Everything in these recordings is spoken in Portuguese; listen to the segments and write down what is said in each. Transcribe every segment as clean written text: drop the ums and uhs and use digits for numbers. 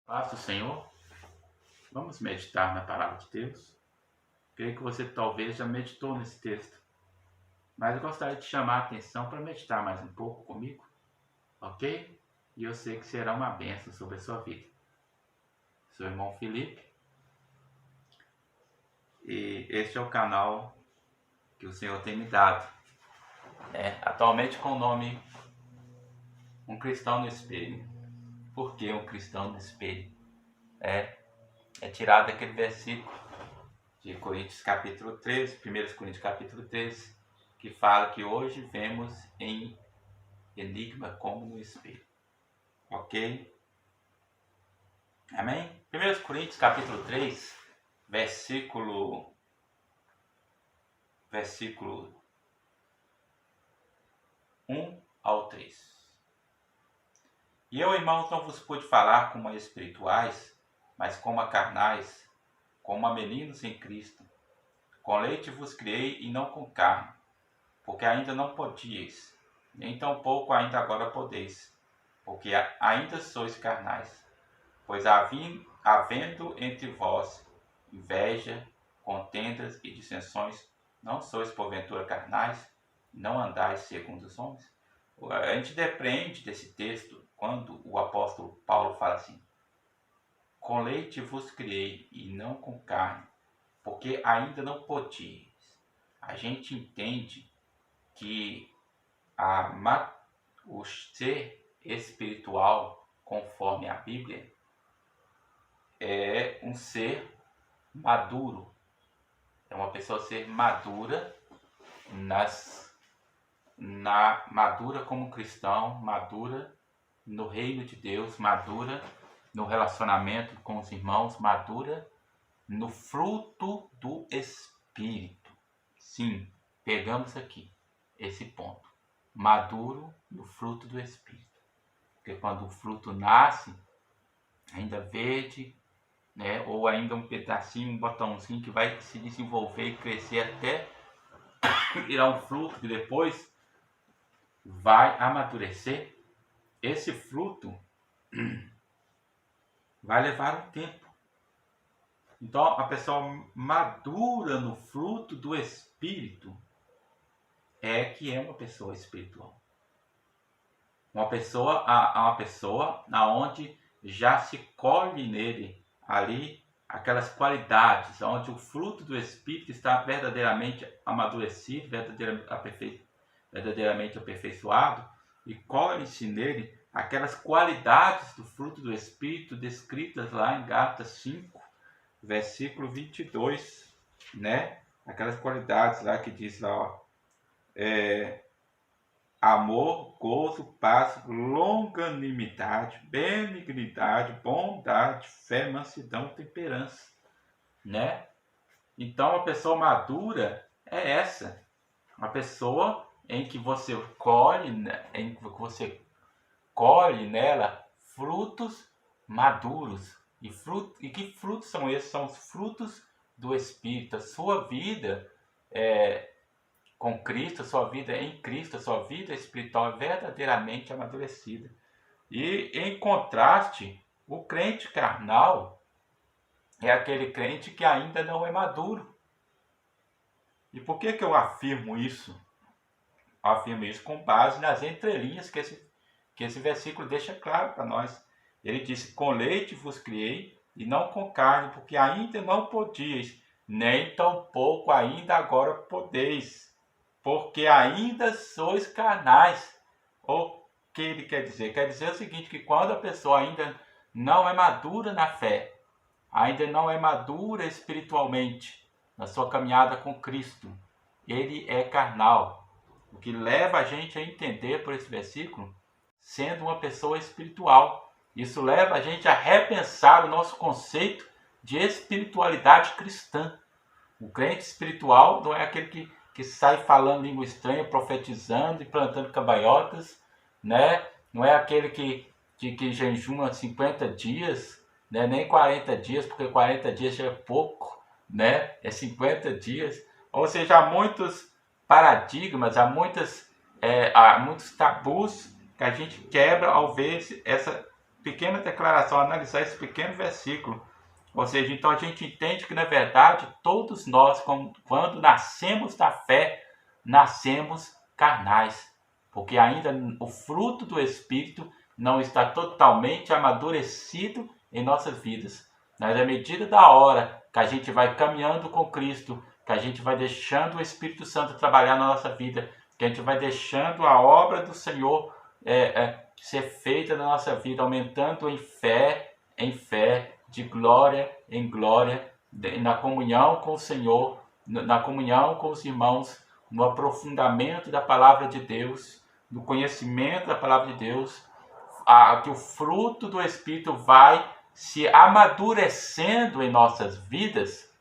Paz do Senhor, vamos meditar na palavra de Deus. Creio que você talvez já meditou nesse texto, mas eu gostaria de chamar a atenção para meditar mais um pouco comigo, ok? E eu sei que será uma bênção sobre a sua vida. Sou o irmão Felipe e este é o canal que o Senhor tem me dado, atualmente com o nome Um Cristão no Espelho. Por que um cristão no espelho? É tirado daquele versículo de Coríntios capítulo 13, 1 Coríntios capítulo 13, que fala que hoje vemos em enigma como no espelho. Ok? Amém? 1 Coríntios capítulo 3, versículo 1 ao 3. E eu, irmãos, não vos pude falar como a espirituais, mas como a carnais, como a meninos em Cristo. Com leite vos criei e não com carne, porque ainda não podíeis, nem tampouco ainda agora podeis, porque ainda sois carnais. Pois havendo entre vós inveja, contendas e dissensões, não sois porventura carnais, não andais segundo os homens? A gente depreende desse texto quando o apóstolo Paulo fala assim: com leite vos criei e não com carne, porque ainda não podíeis. A gente entende que o ser espiritual, conforme a Bíblia, é um ser maduro. É uma pessoa ser madura madura como cristão, madura no reino de Deus, madura no relacionamento com os irmãos, madura no fruto do Espírito. Sim, pegamos aqui esse ponto. Maduro no fruto do Espírito. Porque quando o fruto nasce, ainda verde, ou ainda um pedacinho, um botãozinho que vai se desenvolver e crescer até virar um fruto que depois vai amadurecer, esse fruto vai levar um tempo. Então, a pessoa madura no fruto do Espírito que é uma pessoa espiritual. Uma pessoa onde já se colhe nele ali aquelas qualidades, onde o fruto do Espírito está verdadeiramente amadurecido, verdadeiramente aperfeiçoado, e colhe-se nele aquelas qualidades do fruto do Espírito descritas lá em Gálatas 5, versículo 22, Aquelas qualidades lá que diz lá, amor, gozo, paz, longanimidade, benignidade, bondade, fé, mansidão, temperança, Então, a pessoa madura é essa, uma pessoa em que você colhe nela frutos maduros. E que frutos são esses? São os frutos do Espírito. A sua vida com Cristo, a sua vida em Cristo, a sua vida espiritual é verdadeiramente amadurecida. E, em contraste, o crente carnal é aquele crente que ainda não é maduro. E por que eu afirmo isso? Eu afirmo isso com base nas entrelinhas que esse versículo deixa claro para nós. Ele disse: com leite vos criei e não com carne, porque ainda não podíeis, nem tampouco ainda agora podeis, porque ainda sois carnais. O que ele quer dizer? Quer dizer o seguinte, que quando a pessoa ainda não é madura na fé, ainda não é madura espiritualmente, na sua caminhada com Cristo, ele é carnal. O que leva a gente a entender por esse versículo, sendo uma pessoa espiritual. Isso leva a gente a repensar o nosso conceito de espiritualidade cristã. O crente espiritual não é aquele que sai falando língua estranha, profetizando e plantando cambalhotas, Não é aquele que jejuma 50 dias, nem 40 dias, porque 40 dias já é pouco, É 50 dias. Ou seja, há muitos paradigmas, há muitos tabus que a gente quebra ao ver pequena declaração, analisar esse pequeno versículo. Ou seja, então a gente entende que, na verdade, todos nós, quando nascemos da fé, nascemos carnais. Porque ainda o fruto do Espírito não está totalmente amadurecido em nossas vidas. Mas à medida da hora que a gente vai caminhando com Cristo, que a gente vai deixando o Espírito Santo trabalhar na nossa vida, que a gente vai deixando a obra do Senhor ser feita na nossa vida, aumentando em fé, de glória em glória, na comunhão com o Senhor, na comunhão com os irmãos, no aprofundamento da palavra de Deus, no conhecimento da palavra de Deus, que o fruto do Espírito vai se amadurecendo em nossas vidas,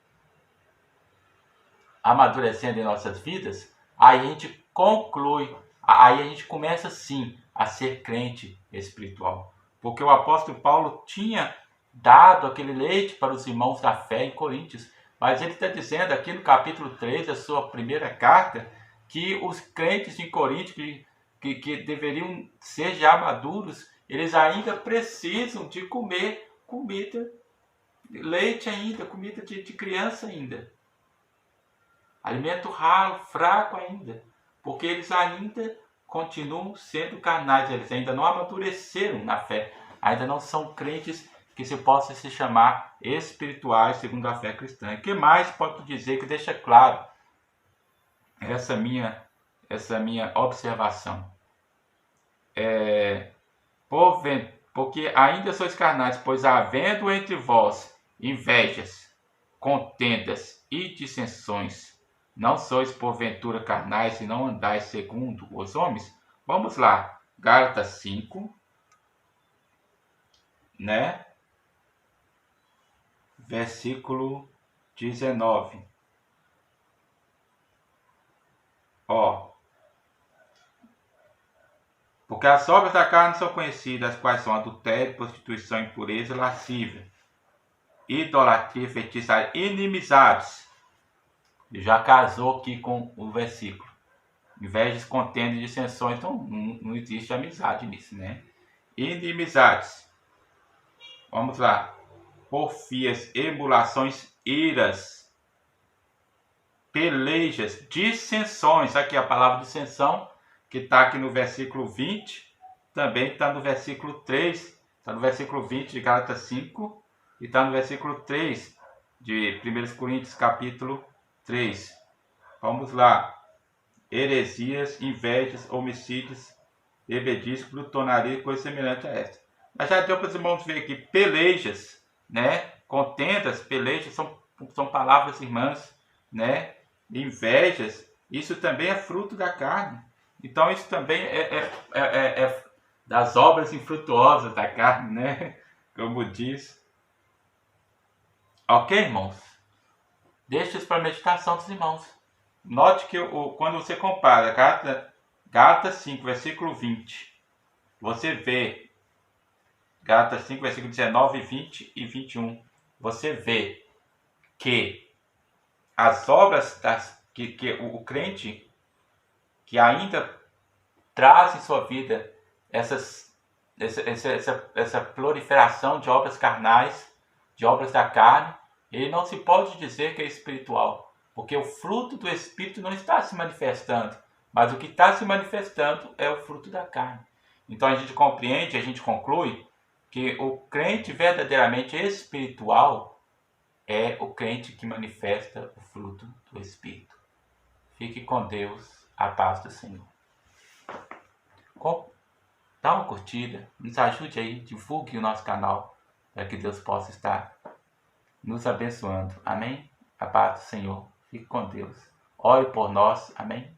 aí a gente conclui, aí a gente começa sim a ser crente espiritual. Porque o apóstolo Paulo tinha dado aquele leite para os irmãos da fé em Coríntios, mas ele está dizendo aqui no capítulo 3 da sua primeira carta, que os crentes em Corinto, que deveriam ser já maduros, eles ainda precisam de comer comida, leite ainda, comida de criança ainda. Alimento ralo, fraco ainda, porque eles ainda continuam sendo carnais, eles ainda não amadureceram na fé, ainda não são crentes que se possa se chamar espirituais segundo a fé cristã. O que mais posso dizer que deixa claro essa minha observação? Porque ainda sois carnais, pois havendo entre vós invejas, contendas e dissensões, não sois porventura carnais e não andais segundo os homens? Vamos lá, Gálatas 5, né? Versículo 19. Porque as obras da carne são conhecidas, as quais são adultério, prostituição, impureza, lascívia, idolatria, feitiçaria, inimizades. Já casou aqui com o versículo. Invejas, contendas e dissensões, então não existe amizade nisso, né? Inimizades. Vamos lá. Porfias, emulações, iras, pelejas, dissensões. Aqui a palavra dissensão, que está aqui no versículo 20, também está no versículo 3, está no versículo 20 de Gálatas 5, e está no versículo 3 de 1 Coríntios capítulo 3. Vamos lá. Heresias, invejas, homicídios, bebedice, glutonaria, coisa semelhante a esta. Mas já deu para os irmãos ver aqui, pelejas, né? Contendas, pelejas são palavras irmãs, né? Invejas, isso também é fruto da carne. Então isso também é das obras infrutuosas da carne, né? Como diz. Ok, irmãos? Deixa isso para a meditação dos irmãos. Note que quando você compara Gálatas 5, versículo 20, você vê Gálatas 5, versículo 19, 20 e 21, você vê que as obras que o crente que ainda traz em sua vida essa proliferação de obras carnais, de obras da carne, ele não se pode dizer que é espiritual. Porque o fruto do Espírito não está se manifestando, mas o que está se manifestando é o fruto da carne. Então a gente compreende, a gente conclui que o crente verdadeiramente espiritual é o crente que manifesta o fruto do Espírito. Fique com Deus, a paz do Senhor. Dá uma curtida, nos ajude aí, divulgue o nosso canal, para que Deus possa estar nos abençoando. Amém? A paz do Senhor. Fique com Deus. Ore por nós. Amém?